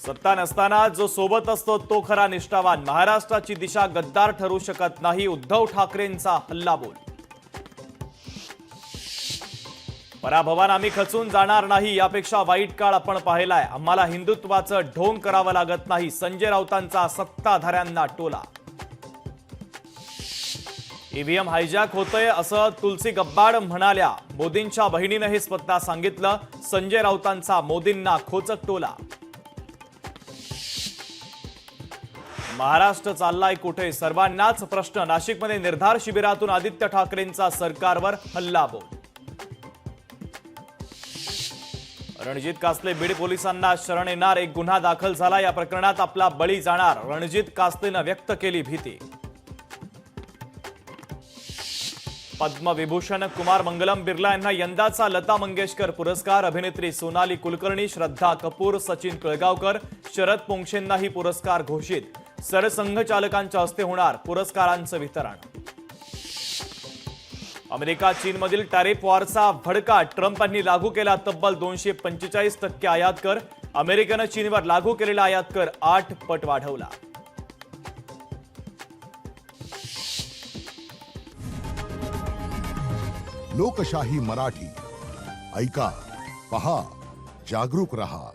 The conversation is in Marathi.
सत्ता नसताना जो सोबत असतो तो खरा निष्ठावान। महाराष्ट्राची दिशा गद्दार ठरू शकत नाही, उद्धव ठाकरेंचा हल्लाबोल। पराभवान आम्ही खचून जाणार नाही, यापेक्षा वाईट काळ आपण पाहिलाय। आम्हाला हिंदुत्वाचं ढोंग करावं लागत नाही, संजय राऊतांचा सत्ताधाऱ्यांना टोला। ईव्हीएम हायजॅक होतंय असं तुलसी गब्बाड म्हणाल्या, मोदींच्या बहिणीनं हे स्वतः सांगितलं। संजय राऊतांचा मोदींना खोचक टोला। महाराष्ट्र चाललाय कुठे, सर्वांनाच प्रश्न। नाशिकमध्ये निर्धार शिबिरातून आदित्य ठाकरेंचा सरकारवर हल्लाबोल। रणजित कासले बीड पोलिसांना शरण येणार, एक गुन्हा दाखल झाला। या प्रकरणात आपला बळी जाणार, रणजित कासलेनं व्यक्त केली भीती। पद्मविभूषण कुमार मंगलम बिर्ला यांना यंदाचा लता मंगेशकर पुरस्कार। अभिनेत्री सोनाली कुलकर्णी, श्रद्धा कपूर, सचिन पिळगावकर, शरद पोंक्षेंनाही पुरस्कार घोषित। सरसंघचालकांच्या हस्ते होणार पुरस्कारांचं वितरण। अमेरिका चीनमधील टॅरिफ वॉरचा भडका, ट्रम्पांनी लागू केला तब्बल 245% आयात कर। अमेरिकेनं चीनवर लागू केलेला आयात कर 8 पट वाढवला। लोकशाही मराठी ऐका, पहा, जागरूक रहा।